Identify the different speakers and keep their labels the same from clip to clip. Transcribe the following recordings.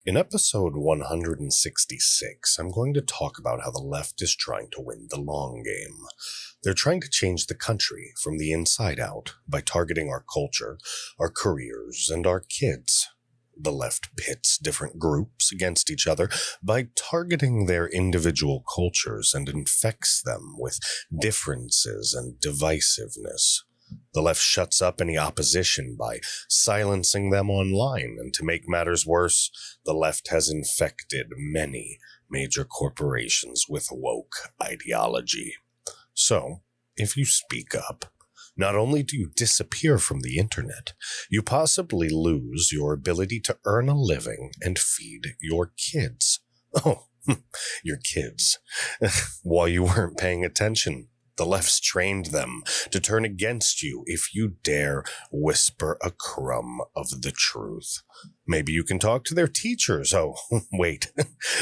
Speaker 1: In episode 166, I'm going to talk about how the left is trying to win the long game. They're trying to change the country from the inside out by targeting our culture, our careers, and our kids. The left pits different groups against each other by targeting their individual cultures and infects them with differences and divisiveness. The left shuts up any opposition by silencing them online, and to make matters worse, the left has infected many major corporations with woke ideology. So, if you speak up, not only do you disappear from the internet, you possibly lose your ability to earn a living and feed your kids. Oh, your kids. While you weren't paying attention, the left's trained them to turn against you if you dare whisper a crumb of the truth. Maybe you can talk to their teachers. Oh, wait,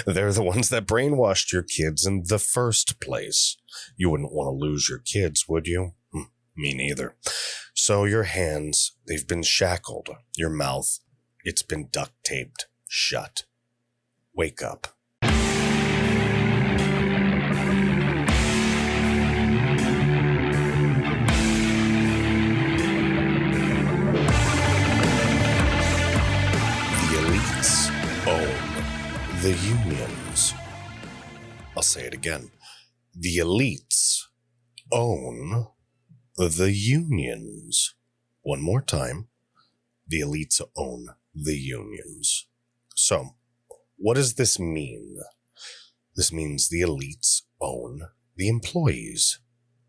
Speaker 1: they're the ones that brainwashed your kids in the first place. You wouldn't want to lose your kids, would you? Me neither. So your hands, they've been shackled. Your mouth, it's been duct taped shut. Wake up. Own the unions. I'll say it again. The elites own the unions. One more time. The elites own the unions. So, what does this mean? This means the elites own the employees.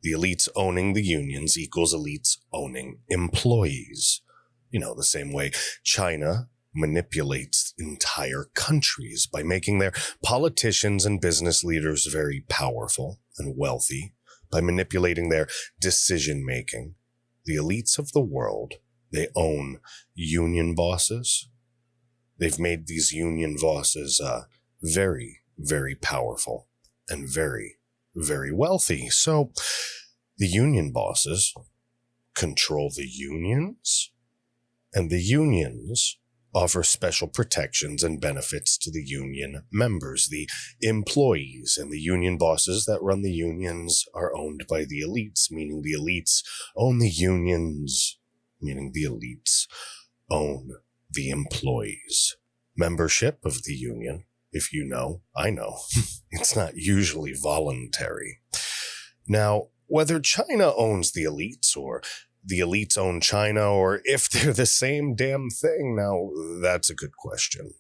Speaker 1: The elites owning the unions equals elites owning employees. You know, the same way China manipulates entire countries by making their politicians and business leaders very powerful and wealthy, by manipulating their decision-making. The elites of the world, they own union bosses. They've made these union bosses very, very powerful and very, very wealthy. So the union bosses control the unions, and the unions offer special protections and benefits to the union members. The employees and the union bosses that run the unions are owned by the elites, meaning the elites own the unions, meaning the elites own the employees. Membership of the union, if you know, I know, it's not usually voluntary. Now, whether China owns the elites or the elites own China, or if they're the same damn thing, now that's a good question.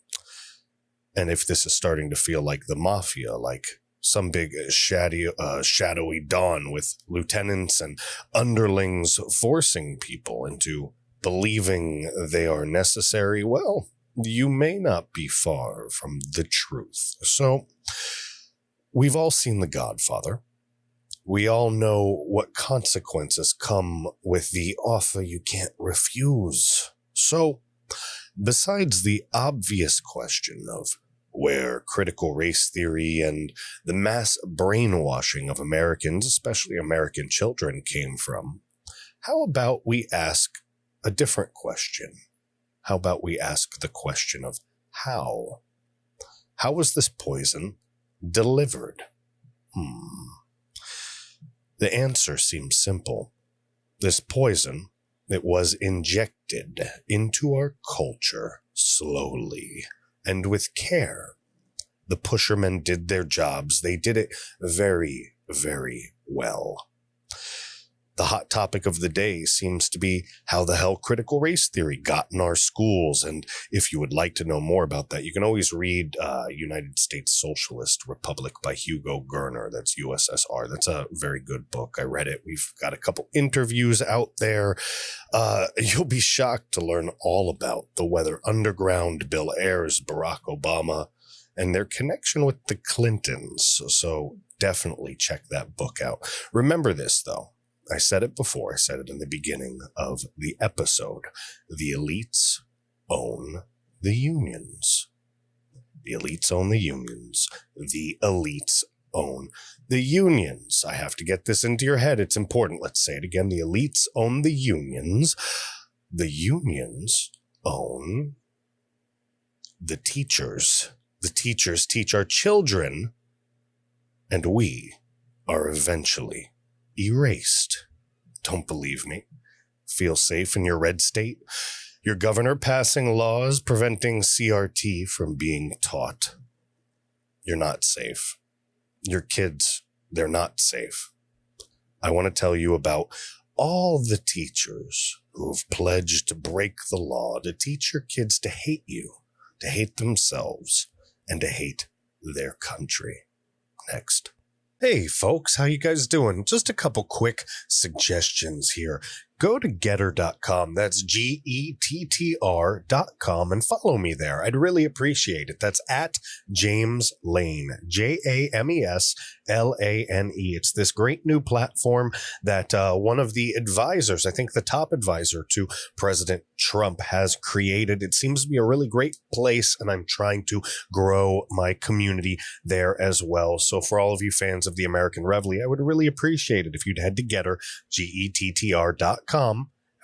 Speaker 1: And if this is starting to feel like the mafia, like some big shadowy dawn with lieutenants and underlings forcing people into believing they are necessary, well, you may not be far from the truth. So, we've all seen The Godfather. We all know what consequences come with the offer you can't refuse. So, besides the obvious question of where critical race theory and the mass brainwashing of Americans, especially American children, came from, how about we ask a different question? How about we ask the question of how? How was this poison delivered? The answer seems simple. This poison, it was injected into our culture slowly and with care. The pushermen did their jobs. They did it very, very well. The hot topic of the day seems to be how the hell critical race theory got in our schools. And if you would like to know more about that, you can always read United States Socialist Republic by Hugo Gerner. That's USSR. That's a very good book. I read it. We've got a couple interviews out there. You'll be shocked to learn all about the Weather Underground, Bill Ayers, Barack Obama, and their connection with the Clintons. So definitely check that book out. Remember this, though. I said it before. I said it in the beginning of the episode. The elites own the unions. The elites own the unions. The elites own the unions. I have to get this into your head. It's important. Let's say it again. The elites own the unions. The unions own the teachers. The teachers teach our children, and we are eventually erased. Don't believe me? Feel safe in your red state? Your governor passing laws preventing CRT from being taught. You're not safe. Your kids, they're not safe. I want to tell you about all the teachers who have pledged to break the law, to teach your kids to hate you, to hate themselves, and to hate their country. Next. Hey folks, how you guys doing? Just a couple quick suggestions here. Go to getter.com. That's gettr.com and follow me there. I'd really appreciate it. That's at James Lane, JamesLane. It's this great new platform that one of the advisors, I think the top advisor to President Trump, has created. It seems to be a really great place, and I'm trying to grow my community there as well. So for all of you fans of the American Reveille, I would really appreciate it if you'd head to Getter, gettr.com.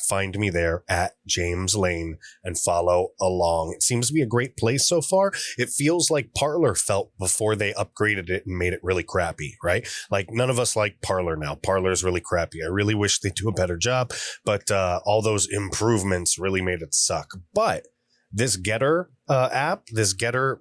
Speaker 1: Find me there at James Lane and follow along. It seems to be a great place so far. It feels like Parler felt before they upgraded it and made it really crappy, right? Like none of us like Parler now. Parler is really crappy. I really wish they'd do a better job, but all those improvements really made it suck. But this Getter app, this Getter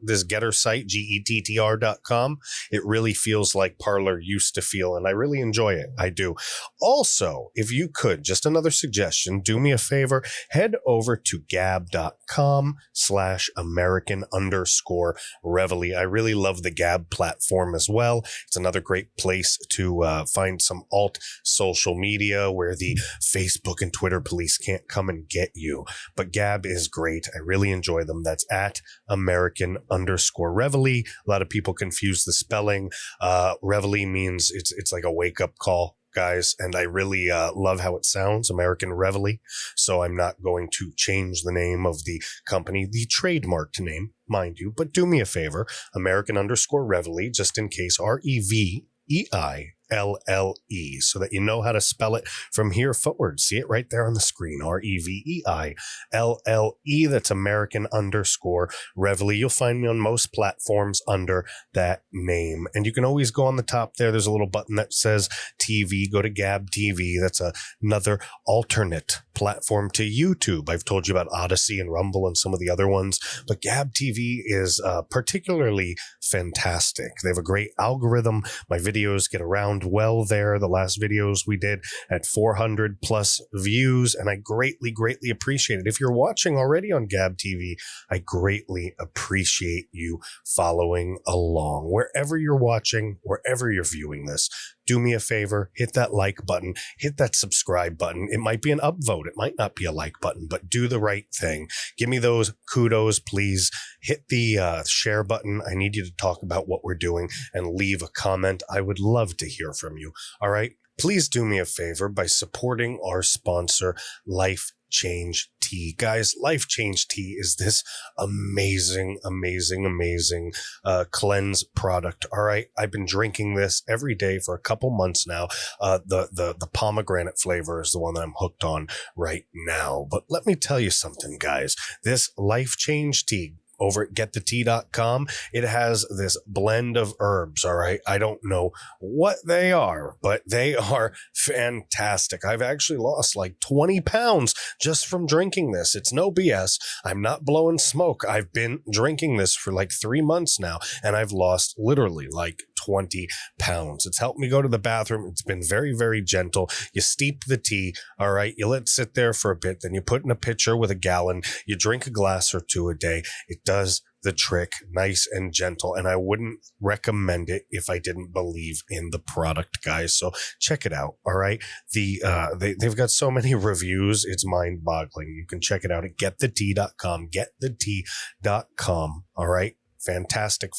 Speaker 1: site, gettr.com, it really feels like Parler used to feel, and I really enjoy it. I do. Also, if you could, just another suggestion, do me a favor, head over to gab.com/American_Reveille. I really love the Gab platform as well. It's another great place to find some alt social media where the Facebook and Twitter police can't come and get you. But Gab is great. I really enjoy them. That's at American_Reveille. A lot of people confuse the spelling. Reveille means it's like a wake up call, guys. And I really love how it sounds, American Reveille. So I'm not going to change the name of the company, the trademarked name, mind you. But do me a favor, American_Reveille, just in case, REVEILLE, so that you know how to spell it from here forward. See it right there on the screen. REVEILLE. That's American_Reveille. You'll find me on most platforms under that name. And you can always go on the top there. There's a little button that says TV. Go to Gab TV. That's another alternate platform to YouTube. I've told you about Odyssey and Rumble and some of the other ones, but Gab TV is particularly fantastic. They have a great algorithm. My videos get around well there. The last videos we did at 400 plus views, and I greatly appreciate it. If you're watching already on Gab TV, I greatly appreciate you following along. Wherever you're watching, wherever you're viewing this, do me a favor, hit that like button, hit that subscribe button. It might be an upvote. It might not be a like button, but do the right thing. Give me those kudos, please. Hit the share button. I need you to talk about what we're doing and leave a comment. I would love to hear from you. All right. Please do me a favor by supporting our sponsor, Life Change Tea. Guys, Life Change Tea is this amazing cleanse product. All right. I've been drinking this every day for a couple months now. The pomegranate flavor is the one that I'm hooked on right now. But let me tell you something, guys. This Life Change Tea over at getthetea.com, it has this blend of herbs. All right. I don't know what they are, but they are fantastic. I've actually lost like 20 pounds just from drinking this. It's no BS. I'm not blowing smoke. I've been drinking this for like 3 months now, and I've lost literally like 20 pounds. It's helped me go to the bathroom. It's been very gentle. You steep the tea. All right. You let it sit there for a bit. Then you put in a pitcher with a gallon. You drink a glass or two a day. It does the trick, nice and gentle. And I wouldn't recommend it if I didn't believe in the product, guys. So check it out. All right. They've got so many reviews. It's mind boggling. You can check it out at getthetea.com, getthetea.com. All right. Fantastic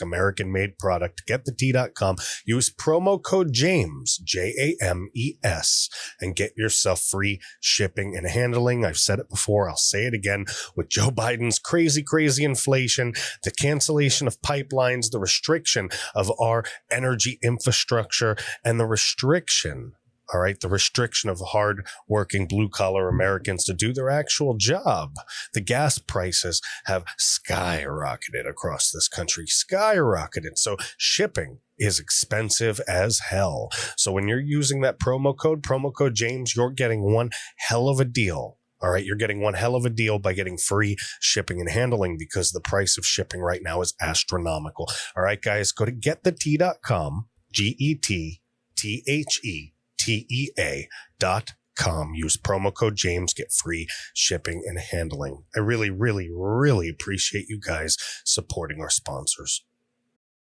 Speaker 1: American made product. Getthetea.com. Use promo code James, JAMES, and get yourself free shipping and handling. I've said it before. I'll say it again. With Joe Biden's crazy inflation, the cancellation of pipelines, the restriction of our energy infrastructure, and the restriction All right, the restriction of hard-working blue-collar Americans to do their actual job. The gas prices have skyrocketed across this country, skyrocketed. So shipping is expensive as hell. So when you're using that promo code James, you're getting one hell of a deal. All right, you're getting one hell of a deal by getting free shipping and handling because the price of shipping right now is astronomical. All right, guys, go to getthetea.com, GETTHETEA.com. Use promo code James, get free shipping and handling. I really, really, really appreciate you guys supporting our sponsors.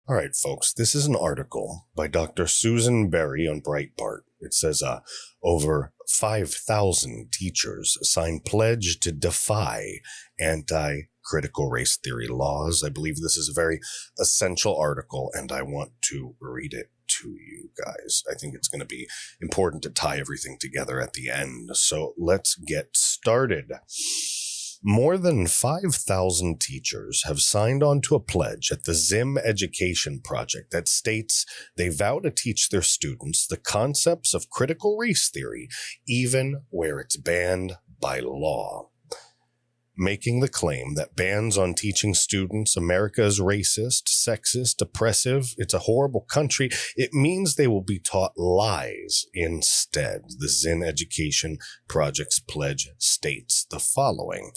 Speaker 1: All right, folks, this is an article by Dr. Susan Berry on Breitbart. It says over 5,000 teachers signed pledge to defy anti-critical race theory laws. I believe this is a very essential article, and I want to read it to you guys. I think it's going to be important to tie everything together at the end. So let's get started. More than 5,000 teachers have signed on to a pledge at the Zim Education Project that states they vow to teach their students the concepts of critical race theory, even where it's banned by law. Making the claim that bans on teaching students America is racist, sexist, oppressive, it's a horrible country, it means they will be taught lies instead. The Zim Education Project's pledge states the following.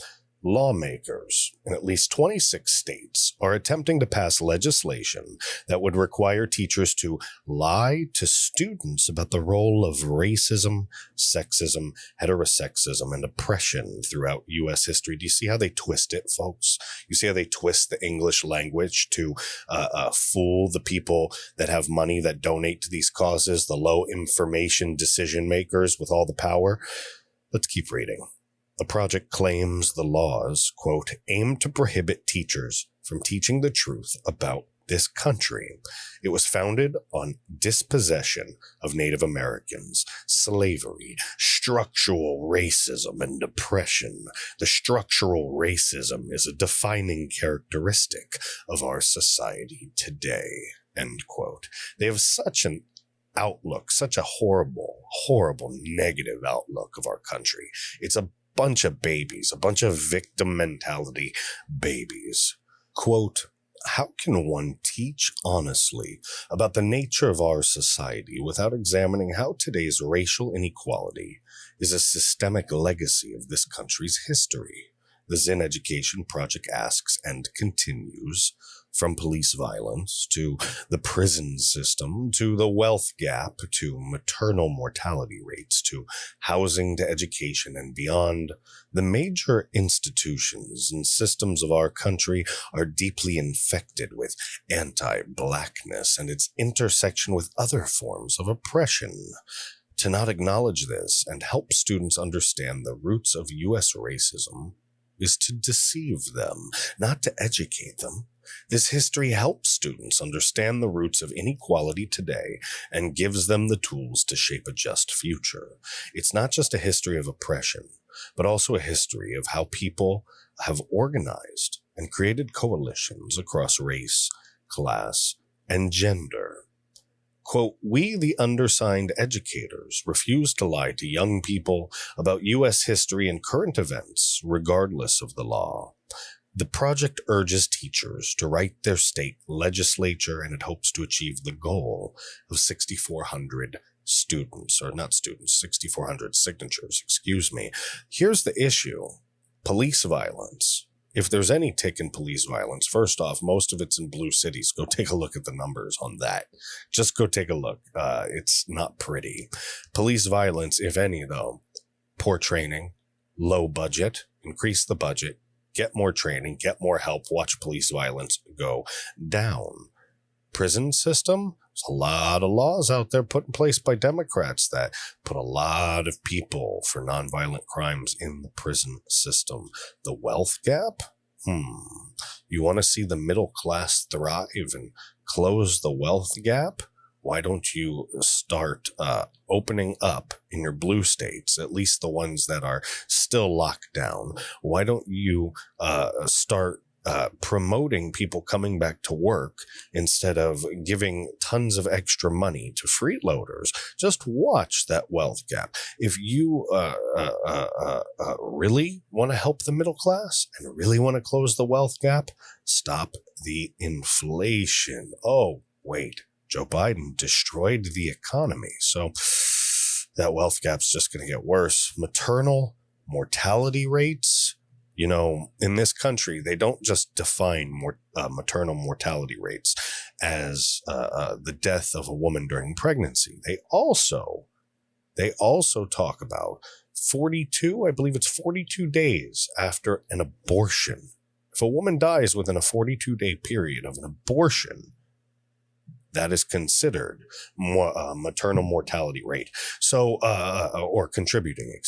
Speaker 1: Lawmakers in at least 26 states are attempting to pass legislation that would require teachers to lie to students about the role of racism, sexism, heterosexism, and oppression throughout U.S. history. Do you see how they twist it, folks? You see how they twist the English language to fool the people that have money that donate to these causes, the low information decision makers with all the power? Let's keep reading. The project claims the laws, quote, aim to prohibit teachers from teaching the truth about this country. It was founded on dispossession of Native Americans, slavery, structural racism, and oppression. The structural racism is a defining characteristic of our society today, end quote. They have such an outlook, such a horrible, horrible, negative outlook of our country. It's a bunch of babies, a bunch of victim mentality babies. Quote, how can one teach honestly about the nature of our society without examining how today's racial inequality is a systemic legacy of this country's history? The Zim Education Project asks and continues, from police violence to the prison system to the wealth gap to maternal mortality rates to housing to education and beyond, the major institutions and systems of our country are deeply infected with anti-blackness and its intersection with other forms of oppression. To not acknowledge this and help students understand the roots of U.S. racism is to deceive them, not to educate them. This history helps students understand the roots of inequality today and gives them the tools to shape a just future. It's not just a history of oppression, but also a history of how people have organized and created coalitions across race, class, and gender. Quote, we, the undersigned educators, refuse to lie to young people about U.S. history and current events, regardless of the law. The project urges teachers to write their state legislature, and it hopes to achieve the goal of 6,400 students, or not students, 6,400 signatures, excuse me. Here's the issue. Police violence. If there's any tick in police violence, first off, most of it's in blue cities. Go take a look at the numbers on that. Just go take a look. It's not pretty. Police violence, if any, though, poor training, low budget, increase the budget, get more training, get more help, watch police violence go down. Prison system, there's a lot of laws out there put in place by Democrats that put a lot of people for nonviolent crimes in the prison system. The wealth gap? You want to see the middle class thrive and close the wealth gap? Why don't you start opening up in your blue states, at least the ones that are still locked down? Why don't you start promoting people coming back to work instead of giving tons of extra money to freeloaders. Just watch that wealth gap. If you really want to help the middle class and really want to close the wealth gap, stop the inflation. Oh, wait, Joe Biden destroyed the economy. So that wealth gap's just going to get worse. Maternal mortality rates. You know, in this country, they don't just define maternal mortality rates as the death of a woman during pregnancy. They also talk about 42, I believe it's 42 days after an abortion. If a woman dies within a 42-day period of an abortion, that is considered maternal mortality rate. So, or contributing,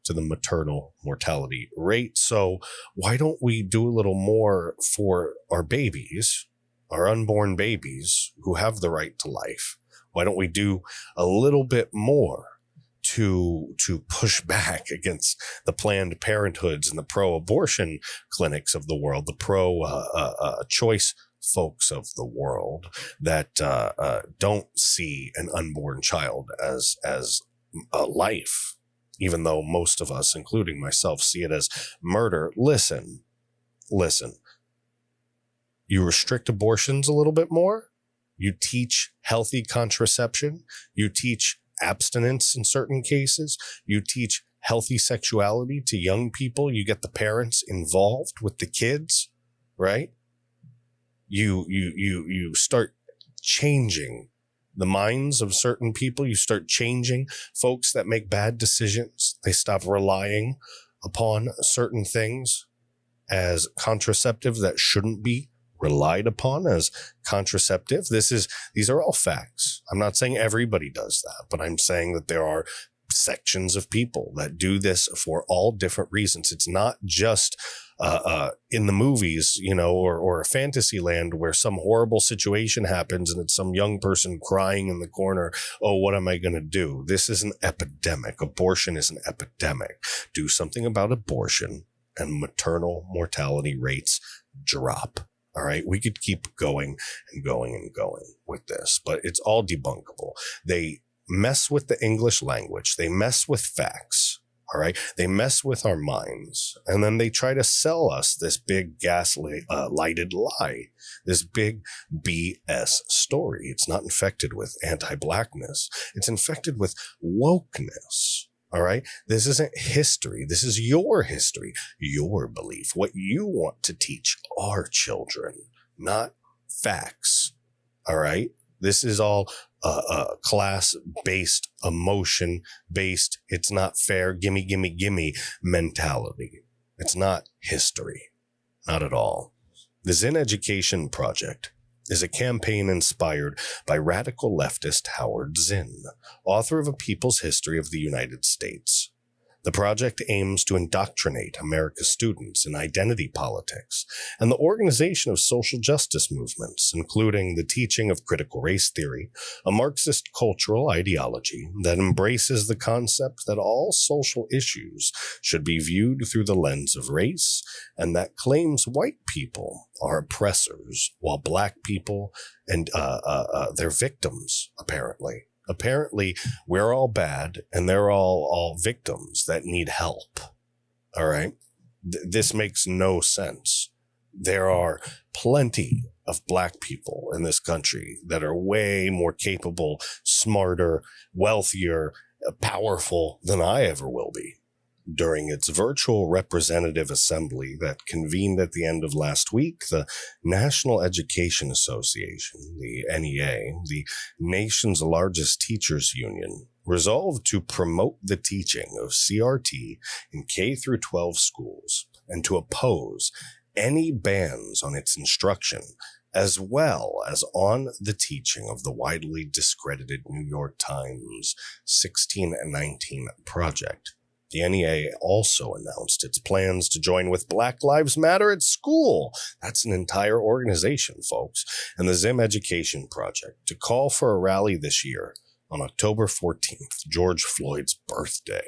Speaker 1: to the maternal mortality rate. So why don't we do a little more for our babies, our unborn babies who have the right to life? Why don't we do a little bit more to push back against the Planned Parenthoods and the pro-abortion clinics of the world, the pro-choice folks of the world that don't see an unborn child as a life, even though most of us, including myself, see it as murder. Listen, you restrict abortions a little bit more, you teach healthy contraception, you teach abstinence in certain cases, you teach healthy sexuality to young people, you get the parents involved with the kids, right? You start changing the minds of certain people. You start changing folks that make bad decisions. They stop relying upon certain things as contraceptive that shouldn't be relied upon as contraceptive. These are all facts. I'm not saying everybody does that, but I'm saying that there are sections of people that do this for all different reasons. It's not just in the movies, you know, or a fantasy land where some horrible situation happens and it's some young person crying in the corner. Oh, what am I going to do? This is an epidemic. Abortion is an epidemic. Do something about abortion and maternal mortality rates drop. All right. We could keep going and going and going with this, but it's all debunkable. They mess with the English language. They mess with facts. All right. They mess with our minds, and then they try to sell us this big lighted lie, this big BS story. It's not infected with anti-blackness. It's infected with wokeness. All right. This isn't history. This is your history, your belief, what you want to teach our children, not facts. All right. This is all class-based, emotion-based, it's not fair, gimme mentality. It's not history. Not at all. The Zen Education Project is a campaign inspired by radical leftist Howard Zinn, author of A People's History of the United States. The project aims to indoctrinate America's students in identity politics and the organization of social justice movements, including the teaching of critical race theory, a Marxist cultural ideology that embraces the concept that all social issues should be viewed through the lens of race, and that claims white people are oppressors while black people and they're victims, apparently. Apparently, we're all bad and they're all victims that need help. All right. This makes no sense. There are plenty of black people in this country that are way more capable, smarter, wealthier, powerful than I ever will be. During its virtual representative assembly that convened at the end of last week, the National Education Association, the NEA, the nation's largest teachers union, resolved to promote the teaching of CRT in K through 12 schools and to oppose any bans on its instruction, as well as on the teaching of the widely discredited New York Times 1619 project. The NEA also announced its plans to join with Black Lives Matter at school. That's an entire organization, folks. And the Zim Education Project to call for a rally this year on October 14th, George Floyd's birthday,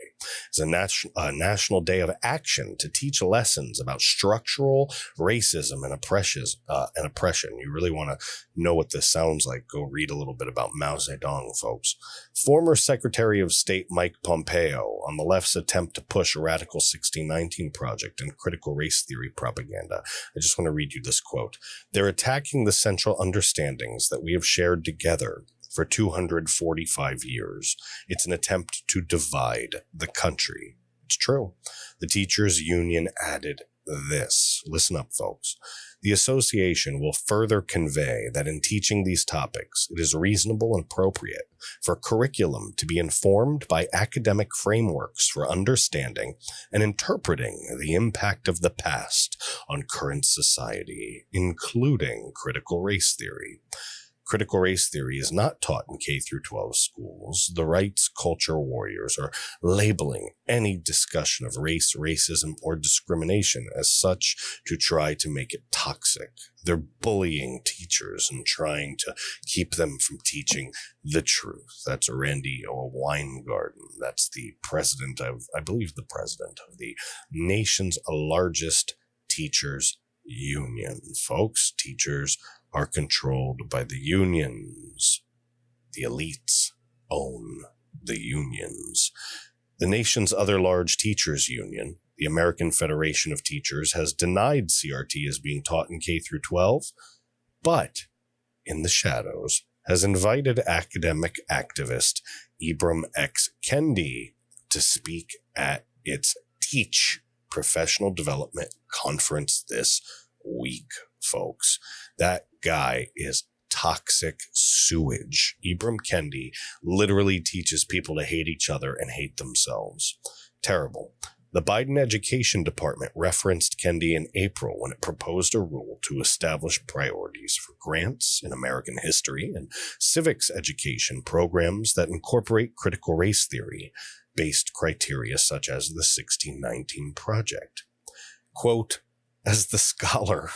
Speaker 1: is a national day of action to teach lessons about structural racism and oppression. You really want to know what this sounds like, go read a little bit about Mao Zedong, folks. Former Secretary of State Mike Pompeo on the left's attempt to push a radical 1619 project and critical race theory propaganda. I just want to read you this quote. They're attacking the central understandings that we have shared together for 245 years. It's an attempt to divide the country. It's true. The teachers' union added this. Listen up, folks. The association will further convey that in teaching these topics, it is reasonable and appropriate for curriculum to be informed by academic frameworks for understanding and interpreting the impact of the past on current society, including critical race theory. Critical race theory is not taught in K through 12 schools. The rights culture warriors are labeling any discussion of race, racism, or discrimination as such to try to make it toxic. They're bullying teachers and trying to keep them from teaching the truth. That's Randy Weingarten. That's the president of, I believe, the president of the nation's largest teachers union. Folks, teachers are controlled by the unions. The elites own the unions. The nation's other large teachers union, the American Federation of Teachers, has denied CRT as being taught in K through 12, but in the shadows has invited academic activist Ibram X. Kendi to speak at its Teach Professional Development Conference this week, folks. That guy is toxic sewage. Ibram Kendi literally teaches people to hate each other and hate themselves. Terrible. The Biden Education Department referenced Kendi in April when it proposed a rule to establish priorities for grants in American history and civics education programs that incorporate critical race theory-based criteria such as the 1619 Project. Quote, as the scholar,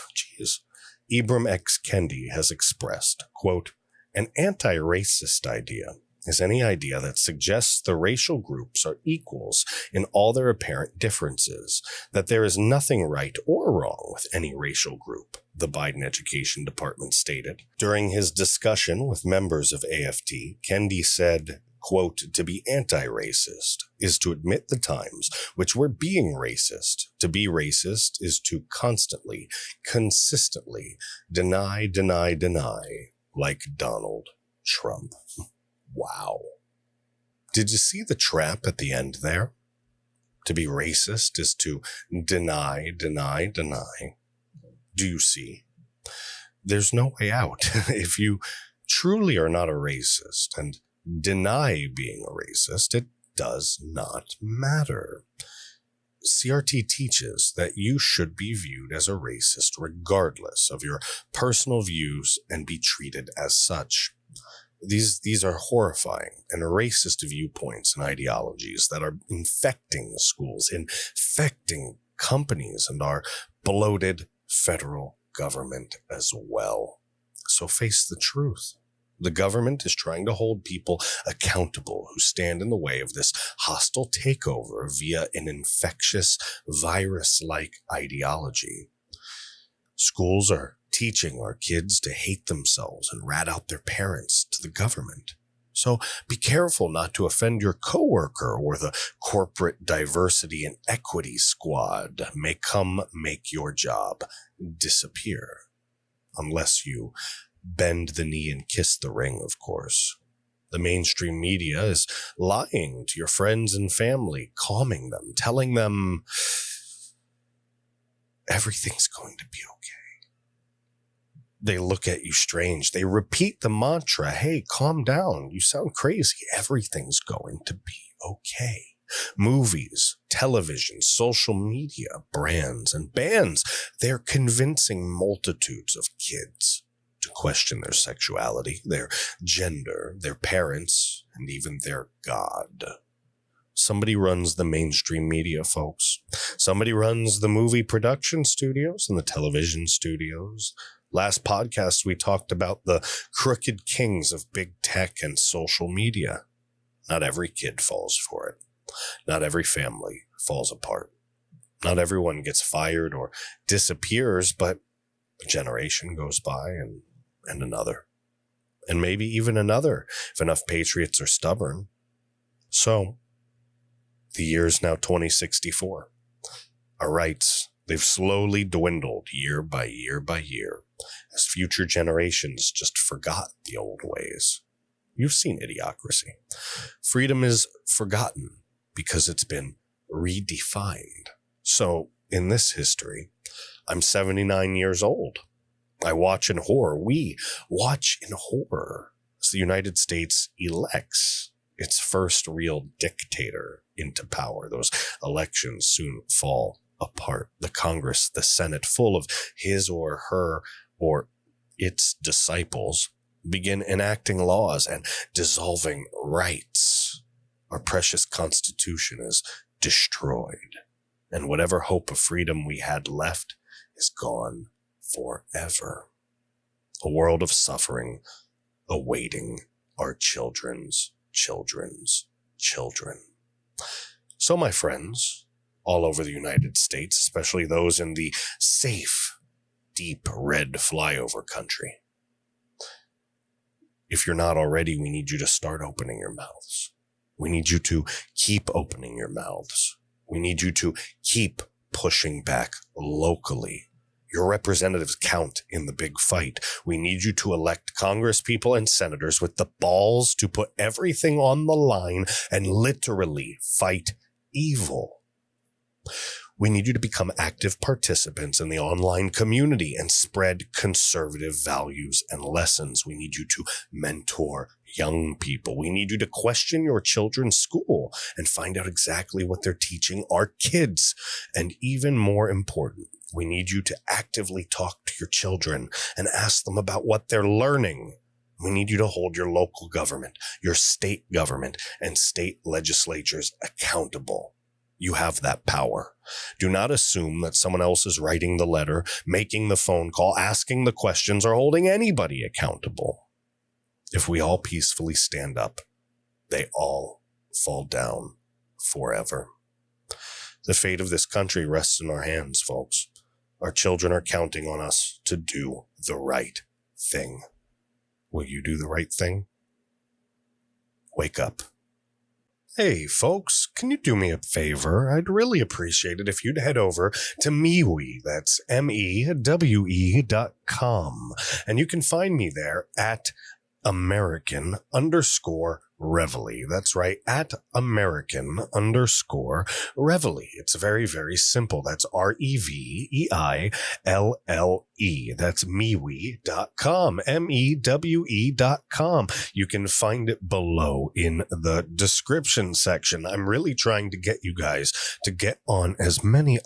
Speaker 1: Ibram X. Kendi has expressed, quote, an anti-racist idea is any idea that suggests the racial groups are equals in all their apparent differences, that there is nothing right or wrong with any racial group, the Biden Education Department stated. During his discussion with members of AFT, Kendi said, quote, to be anti-racist is to admit the times which we're being racist. To be racist is to constantly, consistently deny, like Donald Trump. Wow. Did you see the trap at the end there? To be racist is to deny. Do you see? There's no way out. If you truly are not a racist and deny being a racist, it does not matter. CRT teaches that you should be viewed as a racist regardless of your personal views and be treated as such. These are horrifying and racist viewpoints and ideologies that are infecting the schools, infecting companies, and our bloated federal government as well. So face the truth. The government is trying to hold people accountable who stand in the way of this hostile takeover via an infectious virus-like ideology. Schools are teaching our kids to hate themselves and rat out their parents to the government. So be careful not to offend your coworker or the corporate diversity and equity squad may come make your job disappear. Unless you bend the knee and kiss the ring, of course. The mainstream media is lying to your friends and family, calming them, telling them everything's going to be okay. They look at you strange. They repeat the mantra, hey, calm down. You sound crazy. Everything's going to be okay. Movies, television, social media, brands, and bands, they're convincing multitudes of kids to question their sexuality, their gender, their parents, and even their God. Somebody runs the mainstream media, folks. Somebody runs the movie production studios and the television studios. Last podcast, we talked about the crooked kings of big tech tech and social media. Not every kid falls for it. Not every family falls apart. Not everyone gets fired or disappears, but a generation goes by and another. And maybe even another if enough patriots are stubborn. So, the year's now 2064. Our rights, they've slowly dwindled year by year by year as future generations just forgot the old ways. You've seen Idiocracy. Freedom is forgotten because it's been redefined. So, in this history, I'm 79 years old. I watch in horror. We watch in horror as the United States elects its first real dictator into power. Those elections soon fall apart. The Congress, the Senate, full of his or her or its disciples, begin enacting laws and dissolving rights. Our precious Constitution is destroyed, and whatever hope of freedom we had left is gone forever. A world of suffering awaiting our children's children's children. So, my friends, all over the United States, especially those in the safe, deep red flyover country, if you're not already, we need you to start opening your mouths. We need you to keep opening your mouths. We need you to keep pushing back locally. Your representatives count in the big fight. We need you to elect congresspeople and senators with the balls to put everything on the line and literally fight evil. We need you to become active participants in the online community and spread conservative values and lessons. We need you to mentor young people. We need you to question your children's school and find out exactly what they're teaching our kids. And even more important, we need you to actively talk to your children and ask them about what they're learning. We need you to hold your local government, your state government, and state legislatures accountable. You have that power. Do not assume that someone else is writing the letter, making the phone call, asking the questions, or holding anybody accountable. If we all peacefully stand up, they all fall down forever. The fate of this country rests in our hands, folks. Our children are counting on us to do the right thing. Will you do the right thing? Wake up. Hey, folks, can you do me a favor? I'd really appreciate it if you'd head over to MeWe. That's MEWE.com. And you can find me there at American_Reveille. That's right, at American_Reveille. It's very, very simple. That's REVEILLE. That's MeWe.com. MEWE.com. You can find it below in the description section. I'm really trying to get you guys to get on as many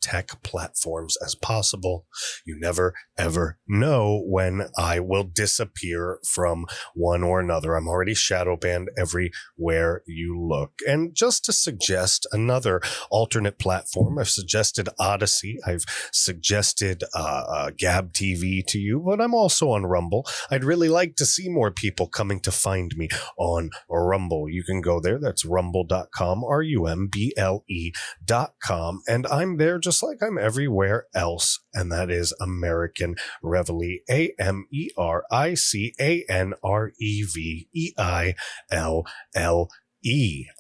Speaker 1: tech platforms as possible. You never, ever know when I will disappear from one or another. I'm already shadow banned everywhere you look. And just to suggest another alternate platform, I've suggested Odyssey. I've suggested Gab TV to you, but I'm also on Rumble. I'd really like to see more people coming to find me on Rumble. You can go there. That's rumble.com, RUMBLE.com. And I'm there just like I'm everywhere else, and that is American Reveille, AMERICANREVEILLE.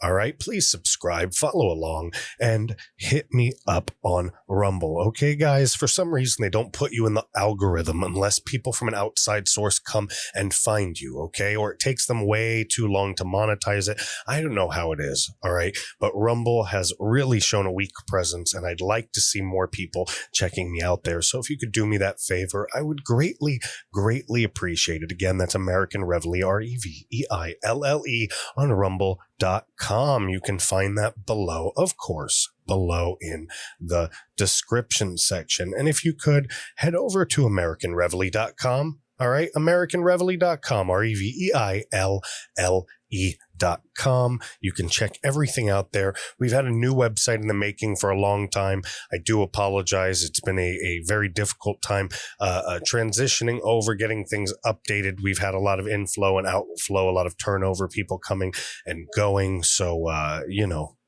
Speaker 1: All right, please subscribe, follow along, and hit me up on Rumble. Okay, guys, for some reason, they don't put you in the algorithm unless people from an outside source come and find you, okay? Or it takes them way too long to monetize it. I don't know how it is, all right? But Rumble has really shown a weak presence, and I'd like to see more people checking me out there. So if you could do me that favor, I would greatly, greatly appreciate it. Again, that's American Reveille, REVEILLE on Rumble.com. You can find that below, of course, below in the description section. And if you could head over to AmericanReveille.com. All right, AmericanReveille.com, REVEILLE You can check everything out there. We've had a new website in the making for a long time. I do apologize. It's been a very difficult time transitioning over, getting things updated. We've had a lot of inflow and outflow, a lot of turnover, people coming and going. So,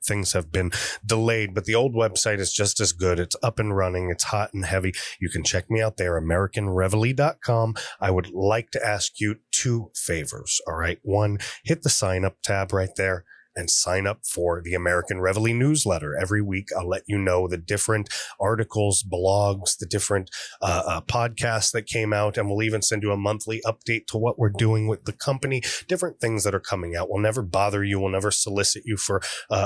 Speaker 1: things have been delayed, but the old website is just as good. It's up and running. It's hot and heavy. You can check me out there, AmericanReveille.com. I would like to ask you 2 favors. All right. 1, hit the sign up tab right there and sign up for the American Reveille newsletter. Every week, I'll let you know the different articles, blogs, the different podcasts that came out, and we'll even send you a monthly update to what we're doing with the company, different things that are coming out. We'll never bother you. We'll never solicit you for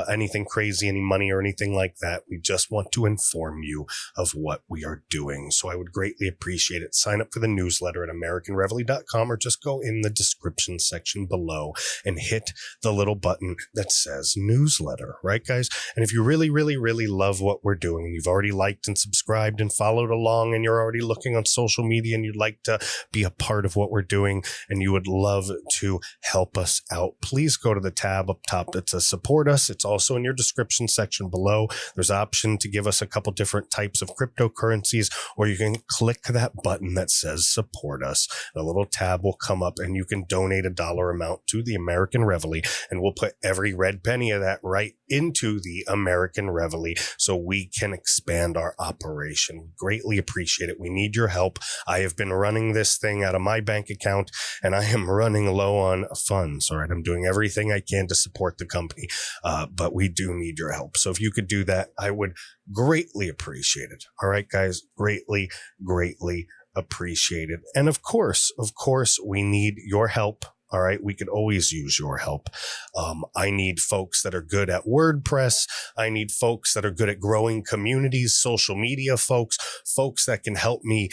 Speaker 1: anything crazy, any money or anything like that. We just want to inform you of what we are doing. So I would greatly appreciate it. Sign up for the newsletter at AmericanReveille.com, or just go in the description section below and hit the little button that says newsletter, right, guys? And if you really, really, really love what we're doing, and you've already liked and subscribed and followed along, and you're already looking on social media, and you'd like to be a part of what we're doing, and you would love to help us out, please go to the tab up top that says support us. It's also in your description section below. There's an option to give us a couple different types of cryptocurrencies, or you can click that button that says support us. A little tab will come up, and you can donate $1 amount to the American Reveille, and we'll put every red penny of that right into the American Reveille so we can expand our operation. We greatly appreciate it. We need your help. I have been running this thing out of my bank account, and I am running low on funds. All right. I'm doing everything I can to support the company, but we do need your help. So if you could do that, I would greatly appreciate it. All right, guys, greatly, greatly appreciate it. And of course, we need your help. All right. We could always use your help. I need folks that are good at WordPress. I need folks that are good at growing communities, social media folks that can help me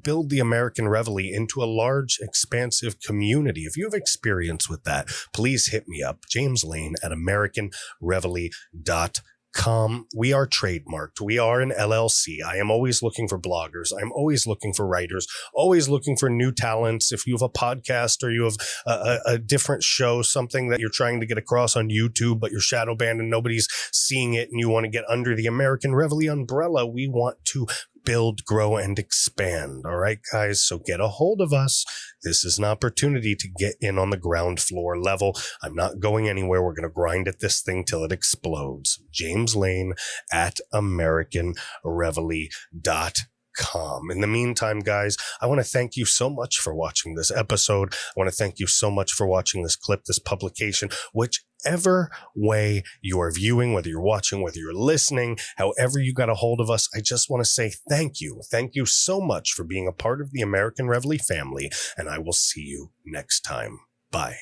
Speaker 1: build the American Reveille into a large, expansive community. If you have experience with that, please hit me up, James Lane at AmericanReveille.com. We are trademarked. We are an LLC. I am always looking for bloggers. I'm always looking for writers, always looking for new talents. If you have a podcast or you have a different show, something that you're trying to get across on YouTube, but you're shadow banned and nobody's seeing it, and you want to get under the American Reveille umbrella, we want to build, grow, and expand. All right, guys. So get a hold of us. This is an opportunity to get in on the ground floor level. I'm not going anywhere. We're going to grind at this thing till it explodes. James Lane at AmericanReveille.com. In the meantime, guys, I want to thank you so much for watching this episode. I want to thank you so much for watching this clip, this publication, whichever way you are viewing, whether you're watching, whether you're listening, however you got a hold of us. I just want to say thank you. Thank you so much for being a part of the American Reveille family, and I will see you next time. Bye.